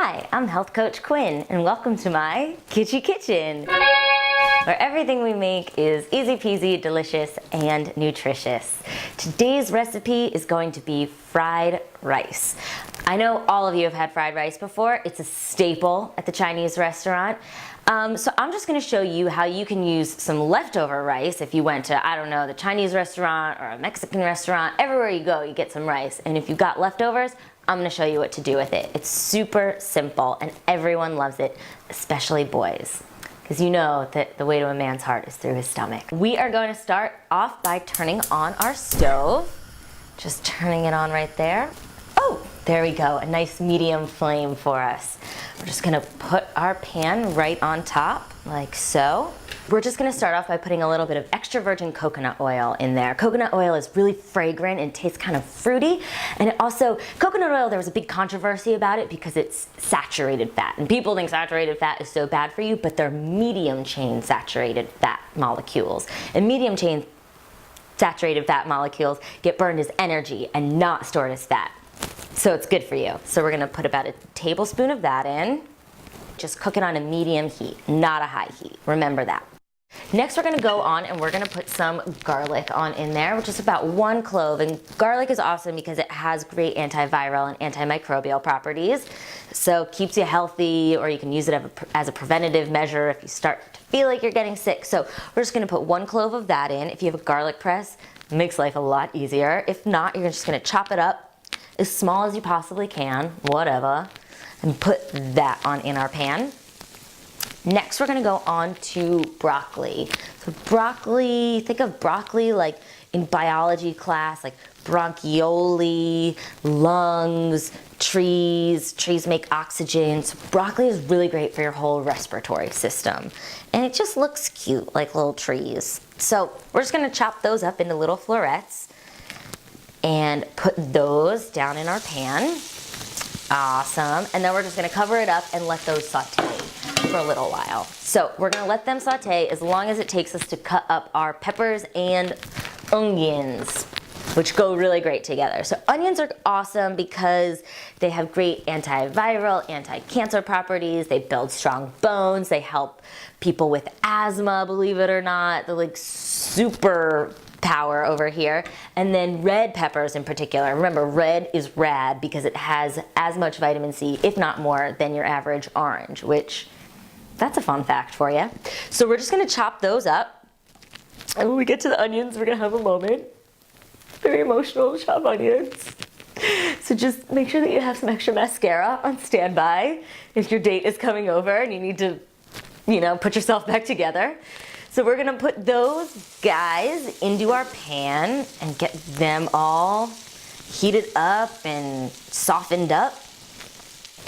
Hi, I'm Health Coach Quinn, and welcome to my Kitschy Kitchen, where everything we make is easy peasy, delicious, and nutritious. Today's recipe is going to be fried rice. I know all of you have had fried rice before. It's a staple at the Chinese restaurant. So I'm just gonna show you how you can use some leftover rice if you went to, I don't know, the Chinese restaurant or a Mexican restaurant. Everywhere you go, you get some rice. And if you've got leftovers, I'm gonna show you what to do with it. It's super simple and everyone loves it, especially boys. Because you know that the way to a man's heart is through his stomach. We are going to start off by turning on our stove. Just turning it on right there. Oh, there we go, a nice medium flame for us. We're just gonna put our pan right on top, like so. We're just gonna start off by putting a little bit of extra virgin coconut oil in there. Coconut oil is really fragrant and tastes kind of fruity. And it also, coconut oil, there was a big controversy about it because it's saturated fat. And people think saturated fat is so bad for you, but they're medium chain saturated fat molecules. And medium chain saturated fat molecules get burned as energy and not stored as fat. So it's good for you. So we're gonna put about a tablespoon of that in. Just cook it on a medium heat, not a high heat. Remember that. Next we're gonna go on and we're gonna put some garlic on in there, which is about 1 clove. And garlic is awesome because it has great antiviral and antimicrobial properties. So keeps you healthy, or you can use it as a preventative measure if you start to feel like you're getting sick. So we're just gonna put 1 clove of that in. If you have a garlic press, it makes life a lot easier. If not, you're just gonna chop it up as small as you possibly can, whatever, and put that on in our pan. Next, we're gonna go on to broccoli. So broccoli, think of broccoli like in biology class, like bronchioli, lungs, trees make oxygen. So broccoli is really great for your whole respiratory system. And it just looks cute, like little trees. So we're just gonna chop those up into little florets and put those down in our pan. Awesome. And then we're just gonna cover it up and let those saute for a little while. So we're gonna let them saute as long as it takes us to cut up our peppers and onions, which go really great together. So onions are awesome because they have great antiviral, anti-cancer properties. They build strong bones. They help people with asthma, believe it or not. They're like super power over here. And then red peppers in particular. Remember, red is rad because it has as much vitamin C, if not more, than your average orange, which that's a fun fact for you. So we're just gonna chop those up. And when we get to the onions, we're gonna have a moment. It's very emotional to chop onions. So just make sure that you have some extra mascara on standby if your date is coming over and you need to, put yourself back together. So we're gonna put those guys into our pan and get them all heated up and softened up.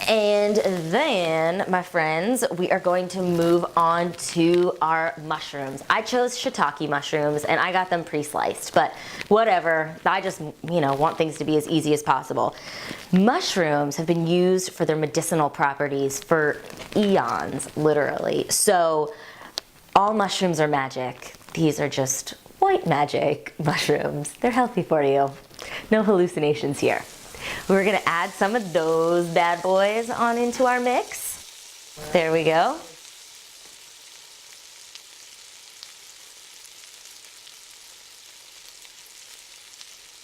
And then, my friends, we are going to move on to our mushrooms. I chose shiitake mushrooms and I got them pre-sliced, but whatever. I just, want things to be as easy as possible. Mushrooms have been used for their medicinal properties for eons, literally. So all mushrooms are magic. These are just white magic mushrooms. They're healthy for you. No hallucinations here. We're gonna add some of those bad boys on into our mix. There we go.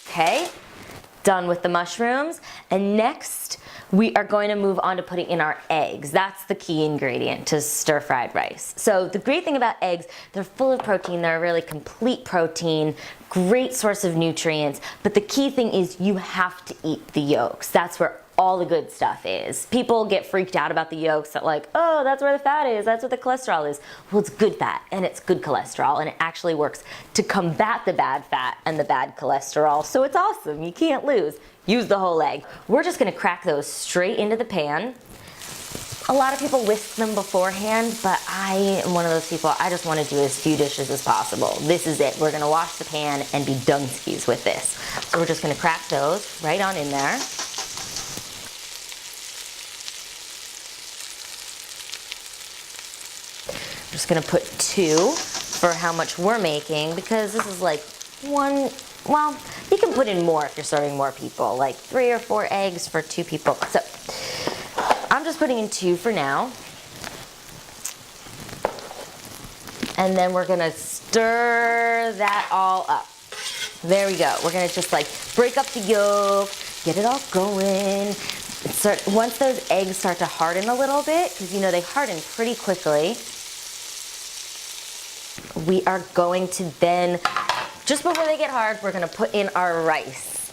Okay, done with the mushrooms. And next, we are going to move on to putting in our eggs. That's the key ingredient to stir-fried rice. So the great thing about eggs, they're full of protein. They're a really complete protein, great source of nutrients. But the key thing is you have to eat the yolks. That's where all the good stuff is. People get freaked out about the yolks that like, oh, that's where the fat is, that's what the cholesterol is. Well, it's good fat and it's good cholesterol, and it actually works to combat the bad fat and the bad cholesterol. So it's awesome, you can't lose. Use the whole egg. We're just gonna crack those straight into the pan. A lot of people whisk them beforehand, but I am one of those people, I just wanna do as few dishes as possible. This is it. We're gonna wash the pan and be dunskies with this. So we're just gonna crack those right on in there. I'm just gonna put 2 for how much we're making, because this is like 1, well, you can put in more if you're serving more people, like 3 or 4 eggs for 2 people. So I'm just putting in 2 for now. And then we're gonna stir that all up. There we go. We're gonna just like break up the yolk, get it all going. Once those eggs start to harden a little bit, because you know they harden pretty quickly, we are going to then, just before they get hard, we're gonna put in our rice.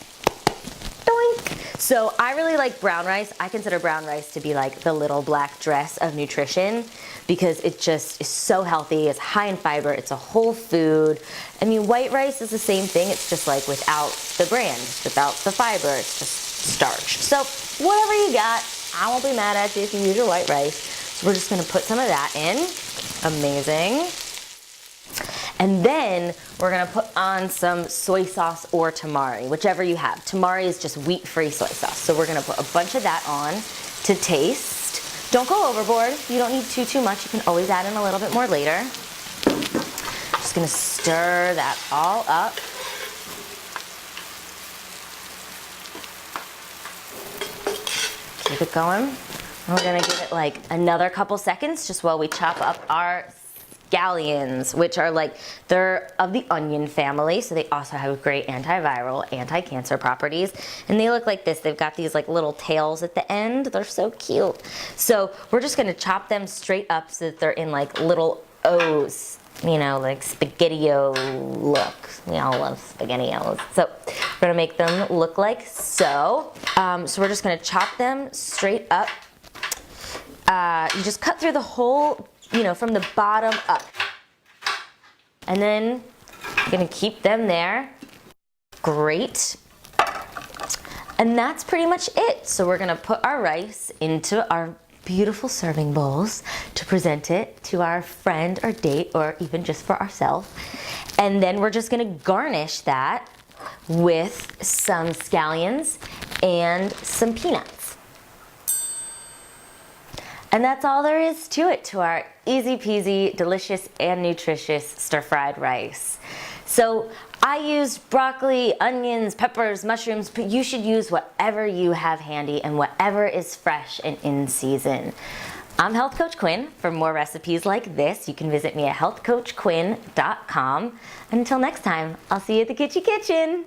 Doink! So I really like brown rice. I consider brown rice to be like the little black dress of nutrition because it just is so healthy. It's high in fiber. It's a whole food. I mean, white rice is the same thing. It's just like without the bran, without the fiber. It's just starch. So whatever you got, I won't be mad at you if you use your white rice. So we're just gonna put some of that in. Amazing. And then we're gonna put on some soy sauce or tamari, whichever you have. Tamari is just wheat-free soy sauce. So we're gonna put a bunch of that on to taste. Don't go overboard. You don't need too much. You can always add in a little bit more later. Just gonna stir that all up. Keep it going. And we're gonna give it like another couple seconds just while we chop up our scallions, which are like, they're of the onion family, so they also have great antiviral, anti-cancer properties. And they look like this. They've got these like little tails at the end. They're so cute. So we're just gonna chop them straight up so that they're in like little O's, you know, like spaghetti-o look. We all love spaghetti-os. So we're gonna make them look like so. So we're just gonna chop them straight up. You just cut through the whole, you know, from the bottom up. And then I'm gonna keep them there. Great. And that's pretty much it. So we're gonna put our rice into our beautiful serving bowls to present it to our friend or date or even just for ourselves. And then we're just gonna garnish that with some scallions and some peanuts. And that's all there is to it, to our easy peasy, delicious and nutritious stir-fried rice. So I used broccoli, onions, peppers, mushrooms, but you should use whatever you have handy and whatever is fresh and in season. I'm Health Coach Quinn. For more recipes like this, you can visit me at healthcoachquinn.com. Until next time, I'll see you at the Kitschy Kitchen.